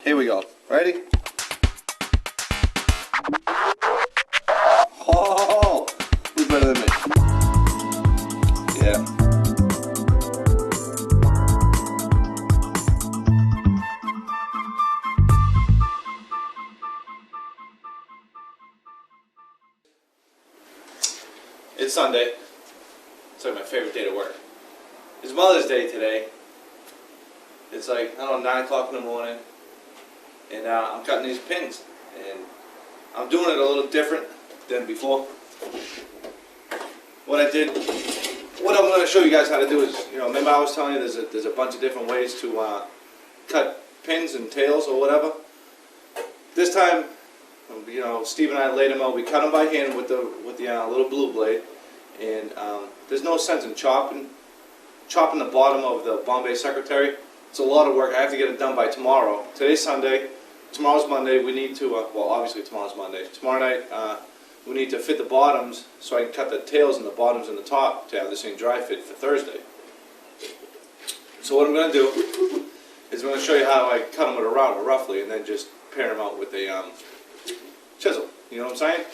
Here we go. Ready? Oh, who's better than me? Yeah. It's Sunday. It's like my favorite day to work. It's Mother's Day today. It's like, I don't know, 9 o'clock in the morning. And I'm cutting these pins. And I'm doing it a little different than before. What I'm going to show you guys how to do is, remember I was telling you there's a bunch of different ways to cut pins and tails or whatever. This time, Steve and I laid them out. We cut them by hand with the little blue blade, and there's no sense in chopping the bottom of the Bombe Secretary. It's a lot of work. I have to get it done by tomorrow. Today's Sunday. Tomorrow's Monday. We need to, well, obviously tomorrow's Monday. Tomorrow night, we need to fit the bottoms so I can cut the tails and the bottoms and the top to have the same dry fit for Thursday. So what I'm going to do is I'm going to show you how I cut them with a router roughly, and then just pair them out with a chisel. You know what I'm saying?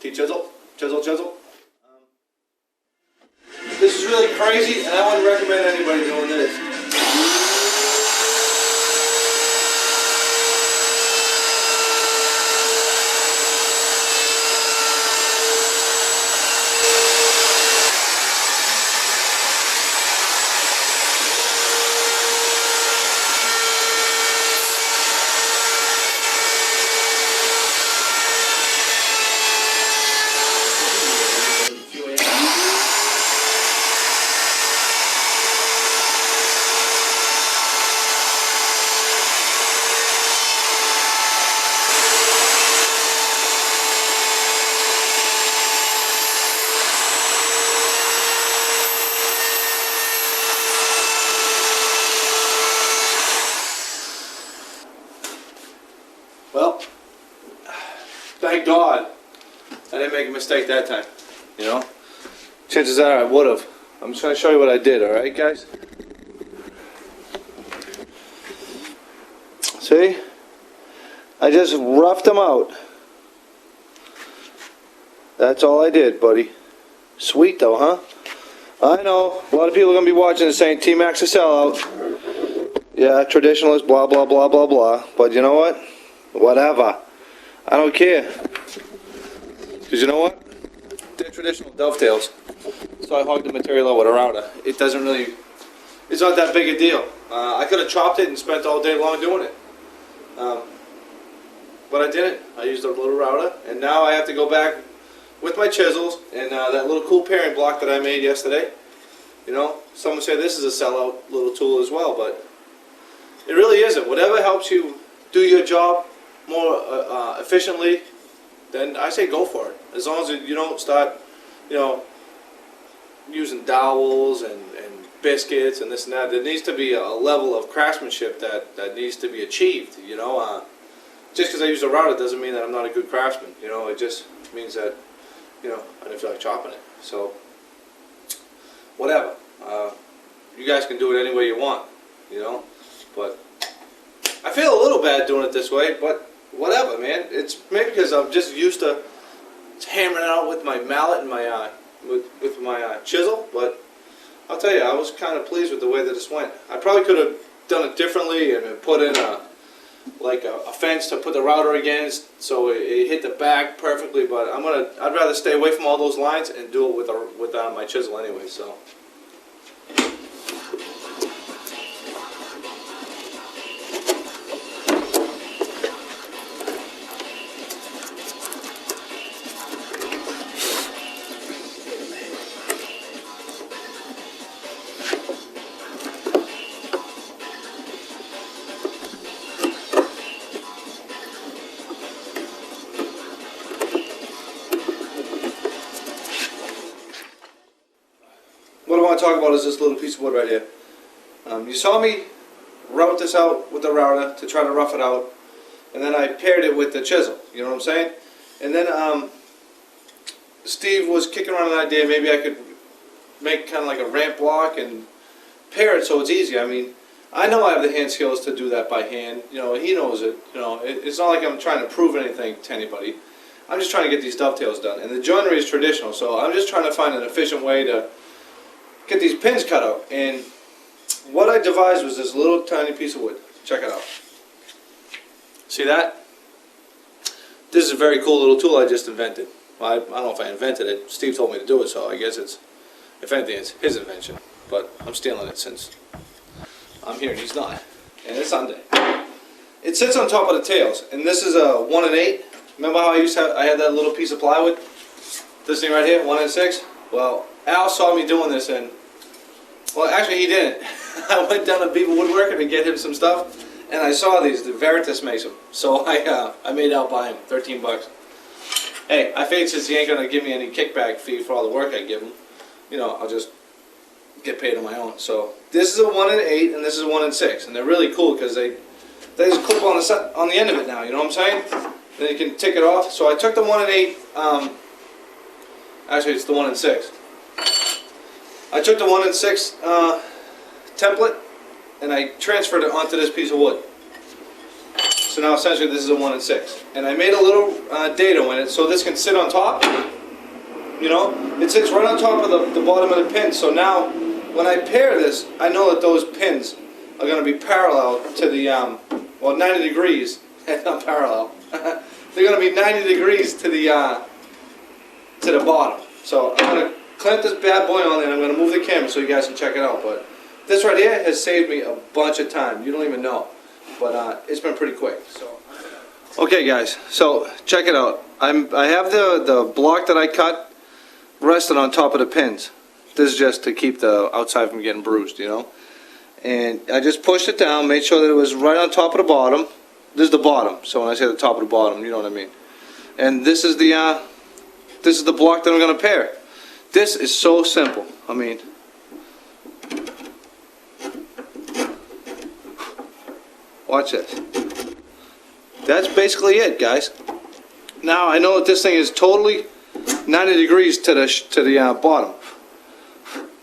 T-chisel, chisel, chisel. This is really crazy, and I wouldn't recommend anybody doing this. Well, thank God I didn't make a mistake that time, Chances are I would have. I'm just going to show you what I did, alright guys? See? I just roughed them out. That's all I did, buddy. Sweet though, huh? I know, a lot of people are going to be watching and saying T-Mac's a sellout. Yeah, traditionalist, blah, blah, blah, blah, blah. But you know what? Whatever. I don't care. Because you know what? They're traditional dovetails. So I hogged the material out with a router. It doesn't really, it's not that big a deal. I could have chopped it and spent all day long doing it. But I didn't. I used a little router. And now I have to go back with my chisels and that little cool paring block that I made yesterday. Someone say this is a sellout little tool as well, but it really isn't. Whatever helps you do your job more efficiently, then I say go for it. As long as you don't start, using dowels and biscuits and this and that. There needs to be a level of craftsmanship that needs to be achieved. Just because I use a router doesn't mean that I'm not a good craftsman. It just means that I didn't feel like chopping it. So whatever. You guys can do it any way you want. But I feel a little bad doing it this way, but whatever, man. It's maybe because I'm just used to hammering it out with my mallet and my with my chisel. But I'll tell you, I was kind of pleased with the way that this went. I probably could have done it differently and put in a fence to put the router against, so it hit the back perfectly. But I'd rather stay away from all those lines and do it with my chisel anyway. So. What I want to talk about is this little piece of wood right here. You saw me route this out with the router to try to rough it out, and then I paired it with the chisel, you know what I'm saying? And then Steve was kicking around an idea, maybe I could make kind of like a ramp block and pair it so it's easy. I mean, I know I have the hand skills to do that by hand. You know, he knows it. You know, it's not like I'm trying to prove anything to anybody. I'm just trying to get these dovetails done. And the joinery is traditional, so I'm just trying to find an efficient way to get these pins cut out. And what I devised was this little tiny piece of wood. Check it out. See that? This is a very cool little tool I just invented. Well, I don't know if I invented it. Steve told me to do it, so I guess it's, if anything, it's his invention. But I'm stealing it since I'm here and he's not. And it's Sunday. It sits on top of the tails, and this is a 1 and 8. Remember how I had that little piece of plywood? This thing right here, 1 and 6. Well, Al saw me doing this, and well, actually he didn't. I went down to Beaver Woodworking to get him some stuff, and I saw these. The Veritas makes them, so I made Al buy him, 13 bucks. Hey, I figured since he ain't gonna give me any kickback fee for all the work I give him, you know, I'll just get paid on my own. So this is a 1 and 8, and this is a 1 and 6, and they're really cool because they just clip on the end of it now. You know what I'm saying? Then you can take it off. So I took the 1 and 8. Actually, it's the 1 and 6. I took the 1 and 6 template and I transferred it onto this piece of wood. So now essentially this is a 1 and 6, and I made a little dado in it so this can sit on top. You know, it sits right on top of the bottom of the pin. So now, when I pair this, I know that those pins are going to be parallel to the, well, 90 degrees, not parallel. They're going to be 90 degrees to the bottom. So I'm going to clamp this bad boy on there, and I'm going to move the camera so you guys can check it out. But this right here has saved me a bunch of time. You don't even know. But it's been pretty quick. So. Okay, guys. So check it out. I have the block that I cut rested on top of the pins. This is just to keep the outside from getting bruised, you know. And I just pushed it down, made sure that it was right on top of the bottom. This is the bottom, so when I say the top of the bottom, you know what I mean. And this is the block that I'm going to pair. This is so simple. I mean, watch this. That's basically it, guys. Now I know that this thing is totally 90 degrees to the bottom.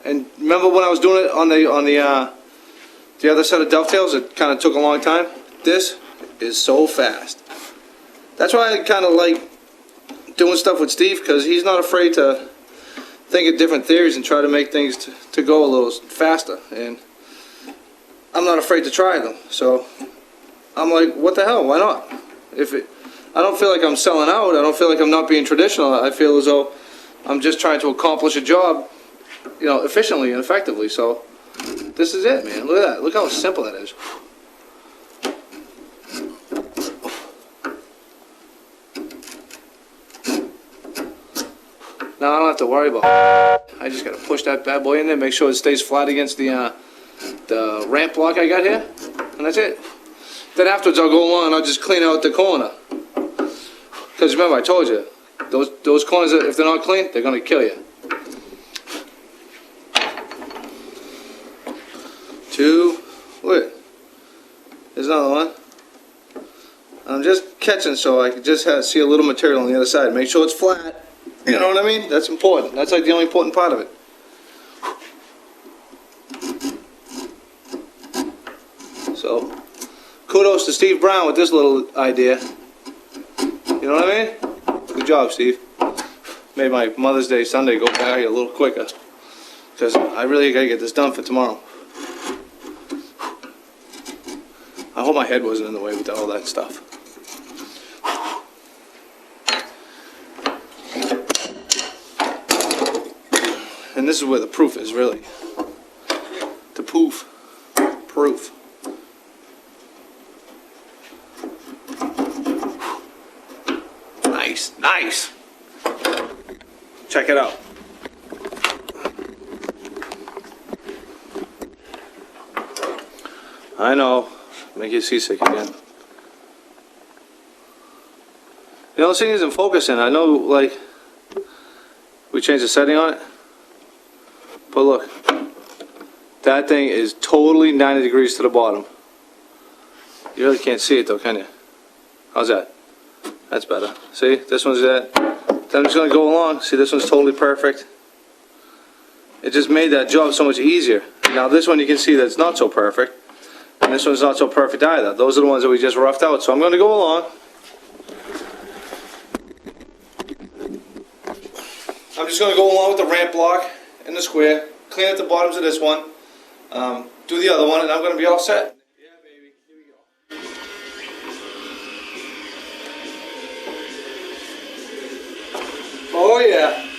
And remember when I was doing it on the other set of dovetails, it kind of took a long time. This is so fast. That's why I kind of like doing stuff with Steve, because he's not afraid to think of different theories and try to make things to go a little faster. And I'm not afraid to try them. So I'm like, what the hell? Why not? I don't feel like I'm selling out. I don't feel like I'm not being traditional. I feel as though I'm just trying to accomplish a job, you know, efficiently and effectively. So this is it, man. Look at that. Look how simple that is. Now I don't have to worry about it. I just got to push that bad boy in there, make sure it stays flat against the ramp block I got here, and that's it. Then afterwards I'll go along and I'll just clean out the corner. Because remember, I told you, those corners, if they're not clean, they're going to kill you. 2, look, there's another one. I'm just catching so I can just see a little material on the other side. Make sure it's flat. You know what I mean? That's important. That's like the only important part of it. So, kudos to Steve Brown with this little idea. You know what I mean? Good job, Steve. Made my Mother's Day Sunday go by a little quicker, because I really got to get this done for tomorrow. I hope my head wasn't in the way with all that stuff. And this is where the proof is, really. The poof. Proof. Nice, nice. Check it out. I know, make you seasick again. The only thing isn't focusing. I know, like, we changed the setting on it, but look, that thing is totally 90 degrees to the bottom. You really can't see it though, can you? How's that? That's better. See, this one's that. Then I'm just going to go along. See, this one's totally perfect. It just made that job so much easier. Now this one you can see that's not so perfect. And this one's not so perfect either. Those are the ones that we just roughed out. So I'm going to go along. I'm just going to go along with the ramp block and the square. Clean up the bottoms of this one. Do the other one, and I'm going to be all set. Yeah, baby. Here we go. Oh, yeah.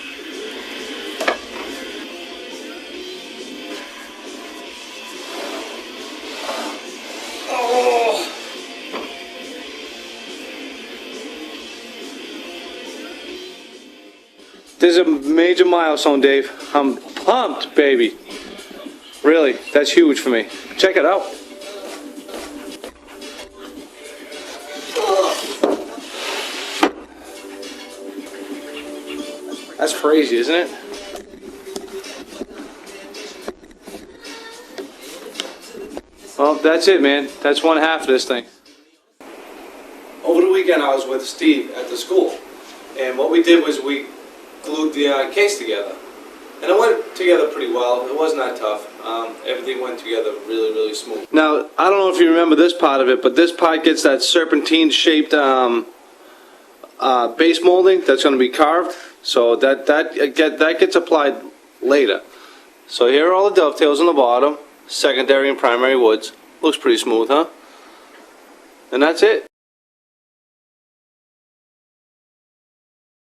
Oh. This is a major milestone, Dave. I'm pumped, baby. Really, that's huge for me. Check it out. That's crazy, isn't it? Well, that's it, man. That's one half of this thing. Over the weekend, I was with Steve at the school, and what we did was we glued the case together. And it went together pretty well. It wasn't that tough. Everything went together really, really smooth. Now, I don't know if you remember this part of it, but this part gets that serpentine-shaped base molding that's going to be carved. So that gets applied later. So here are all the dovetails on the bottom, secondary and primary woods. Looks pretty smooth, huh? And that's it.